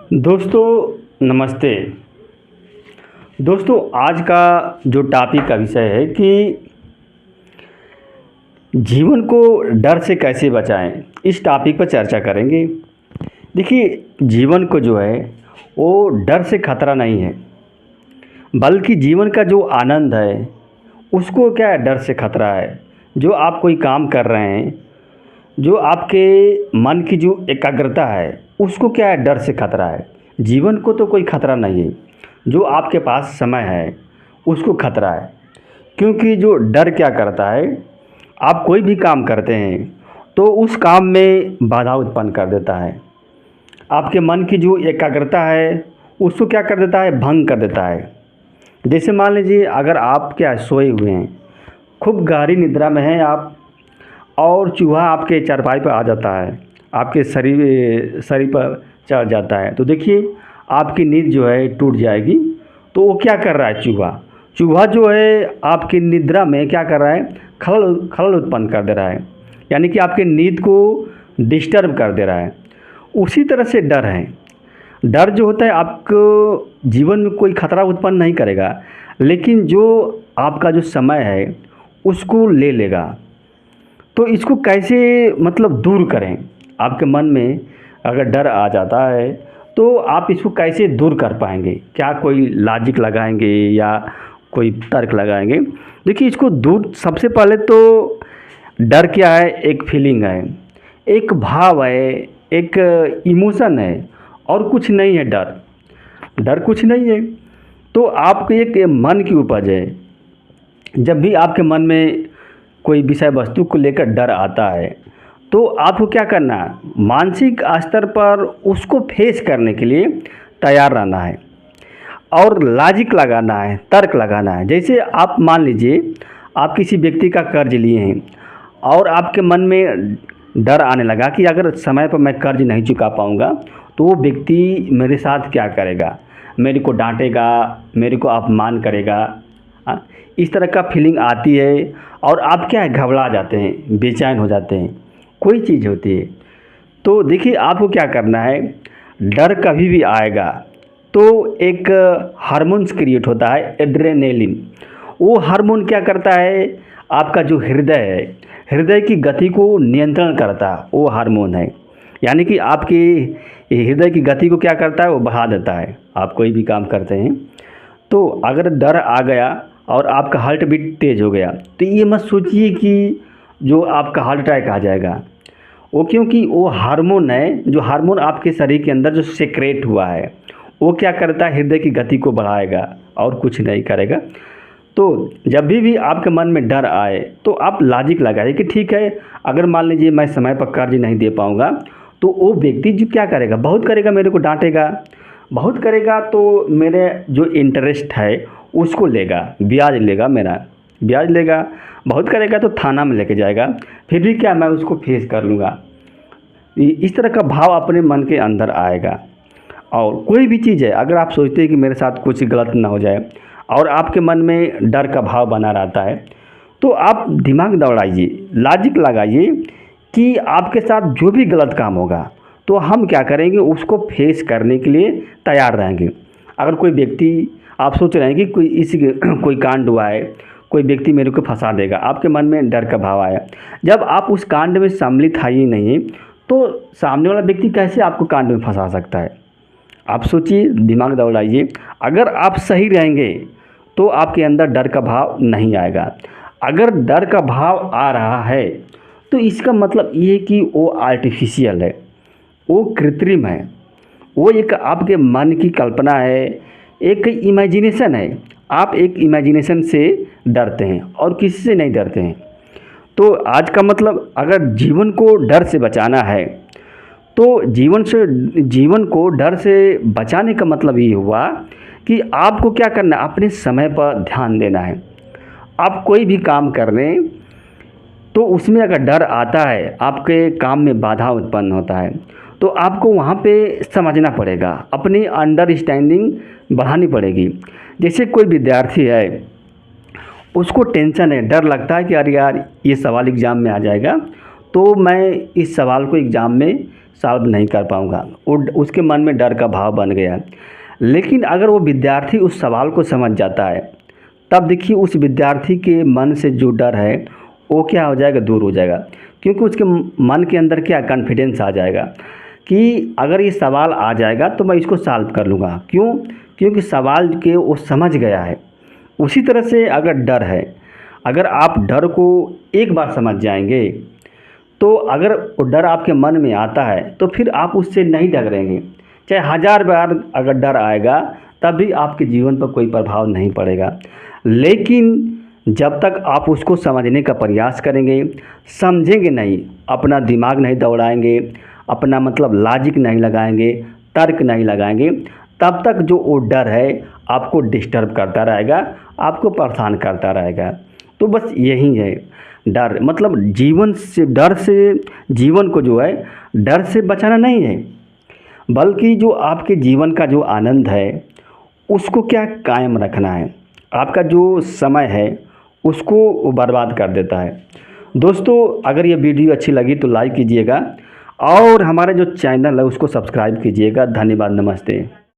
दोस्तों नमस्ते। दोस्तों आज का जो टॉपिक का विषय है कि जीवन को डर से कैसे बचाएं, इस टॉपिक पर चर्चा करेंगे। देखिए, जीवन को जो है वो डर से खतरा नहीं है, बल्कि जीवन का जो आनंद है उसको क्या है, डर से खतरा है। जो आप कोई काम कर रहे हैं, जो आपके मन की जो एकाग्रता है उसको क्या है, डर से खतरा है। जीवन को तो कोई खतरा नहीं है, जो आपके पास समय है उसको खतरा है। क्योंकि जो डर क्या करता है, आप कोई भी काम करते हैं तो उस काम में बाधा उत्पन्न कर देता है। आपके मन की जो एकाग्रता है उसको क्या कर देता है, भंग कर देता है। जैसे मान लीजिए, अगर आप क्या सोए हुए हैं, खूब गहरी निद्रा में हैं आप, और चूहा आपके चारपाई पर आ जाता है, आपके शरीर शरीर पर चढ़ जाता है, तो देखिए आपकी नींद जो है टूट जाएगी। तो वो क्या कर रहा है, चूहा चूहा जो है आपकी निद्रा में क्या कर रहा है, खलल खलल उत्पन्न कर दे रहा है, यानी कि आपकी नींद को डिस्टर्ब कर दे रहा है। उसी तरह से डर है। डर जो होता है आपको जीवन में कोई खतरा उत्पन्न नहीं करेगा, लेकिन जो आपका जो समय है उसको ले लेगा। तो इसको कैसे मतलब दूर करें। आपके मन में अगर डर आ जाता है तो आप इसको कैसे दूर कर पाएंगे, क्या कोई लॉजिक लगाएंगे या कोई तर्क लगाएंगे। देखिए, इसको दूर सबसे पहले तो, डर क्या है, एक फीलिंग है, एक भाव है, एक इमोशन है, और कुछ नहीं है। डर डर कुछ नहीं है। तो आपके एक मन की उपज है। जब भी आपके मन में कोई विषय वस्तु को लेकर डर आता है तो आपको क्या करना है, मानसिक स्तर पर उसको फेस करने के लिए तैयार रहना है और लॉजिक लगाना है, तर्क लगाना है। जैसे आप मान लीजिए, आप किसी व्यक्ति का कर्ज लिए हैं और आपके मन में डर आने लगा कि अगर समय पर मैं कर्ज नहीं चुका पाऊँगा तो वो व्यक्ति मेरे साथ क्या करेगा, मेरे को डांटेगा, मेरे को अपमान करेगा। इस तरह का फीलिंग आती है और आप क्या है, घबरा जाते हैं, बेचैन हो जाते हैं, कोई चीज़ होती है। तो देखिए, आपको क्या करना है, डर कभी भी आएगा तो एक हार्मोन्स क्रिएट होता है, एड्रेनलिन। वो हार्मोन क्या करता है, आपका जो हृदय है, हृदय की गति को नियंत्रण करता है, वो हार्मोन है। यानी कि आपकी हृदय की गति को क्या करता है, वो बढ़ा देता है। आप कोई भी काम करते हैं तो अगर डर आ गया और आपका हार्ट बीट तेज़ हो गया तो ये मत सोचिए कि जो आपका हार्ट अटैक आ जाएगा। वो क्योंकि वो हार्मोन है, जो हार्मोन आपके शरीर के अंदर जो सेक्रेट हुआ है वो क्या करता है, हृदय की गति को बढ़ाएगा और कुछ नहीं करेगा। तो जब भी आपके मन में डर आए तो आप लॉजिक लगाइए कि ठीक है, अगर मान लीजिए मैं समय पर कर्ज नहीं दे पाऊँगा तो वो व्यक्ति जो क्या करेगा, बहुत करेगा, मेरे को डांटेगा, बहुत करेगा, तो मेरे जो इंटरेस्ट है उसको लेगा, ब्याज लेगा, मेरा ब्याज लेगा, बहुत करेगा तो थाना में लेके जाएगा, फिर भी क्या मैं उसको फेस कर लूँगा। इस तरह का भाव अपने मन के अंदर आएगा। और कोई भी चीज़ है, अगर आप सोचते हैं कि मेरे साथ कुछ गलत ना हो जाए और आपके मन में डर का भाव बना रहता है, तो आप दिमाग दौड़ाइए, लॉजिक लगाइए कि आपके साथ जो भी गलत काम होगा तो हम क्या करेंगे, उसको फेस करने के लिए तैयार रहेंगे। अगर कोई व्यक्ति, आप सोच रहे हैं कि कोई कांड हुआ है, कोई व्यक्ति मेरे को फंसा देगा, आपके मन में डर का भाव आया, जब आप उस कांड में सम्मिलित है ही नहीं तो सामने वाला व्यक्ति कैसे आपको कांड में फंसा सकता है। आप सोचिए, दिमाग दौड़ाइए। अगर आप सही रहेंगे तो आपके अंदर डर का भाव नहीं आएगा। अगर डर का भाव आ रहा है तो इसका मतलब ये है कि वो आर्टिफिशियल है, वो कृत्रिम है, वो एक आपके मन की कल्पना है, एक इमेजिनेशन है। आप एक इमेजिनेशन से डरते हैं और किसी से नहीं डरते हैं। तो आज का मतलब, अगर जीवन को डर से बचाना है तो जीवन को डर से बचाने का मतलब ये हुआ कि आपको क्या करना है, अपने समय पर ध्यान देना है। आप कोई भी काम कर रहे हैं तो उसमें अगर डर आता है, आपके काम में बाधा उत्पन्न होता है, तो आपको वहाँ पे समझना पड़ेगा, अपनी अंडरस्टैंडिंग बढ़ानी पड़ेगी। जैसे कोई विद्यार्थी है, उसको टेंशन है, डर लगता है कि अरे यार ये सवाल एग्ज़ाम में आ जाएगा तो मैं इस सवाल को एग्ज़ाम में सॉल्व नहीं कर पाऊँगा, उसके मन में डर का भाव बन गया। लेकिन अगर वो विद्यार्थी उस सवाल को समझ जाता है, तब देखिए उस विद्यार्थी के मन से जो डर है वो क्या हो जाएगा, दूर हो जाएगा। क्योंकि उसके मन के अंदर क्या कॉन्फिडेंस आ जाएगा कि अगर ये सवाल आ जाएगा तो मैं इसको सॉल्व कर लूँगा। क्यों? क्योंकि सवाल के वो समझ गया है। उसी तरह से अगर डर है, अगर आप डर को एक बार समझ जाएंगे, तो अगर वो डर आपके मन में आता है तो फिर आप उससे नहीं डरेंगे। चाहे 1000 बार अगर डर आएगा तब भी आपके जीवन पर कोई प्रभाव नहीं पड़ेगा। लेकिन जब तक आप उसको समझने का प्रयास करेंगे, समझेंगे नहीं, अपना दिमाग नहीं दौड़ाएंगे, अपना मतलब लॉजिक नहीं लगाएंगे, तर्क नहीं लगाएंगे, तब तक जो वो डर है आपको डिस्टर्ब करता रहेगा, आपको परेशान करता रहेगा। तो बस यही है डर, मतलब डर से जीवन को जो है डर से बचाना नहीं है, बल्कि जो आपके जीवन का जो आनंद है उसको क्या कायम रखना है। आपका जो समय है उसको वो बर्बाद कर देता है। दोस्तों, अगर ये वीडियो अच्छी लगी तो लाइक कीजिएगा और हमारे जो चैनल है उसको सब्सक्राइब कीजिएगा। धन्यवाद, नमस्ते।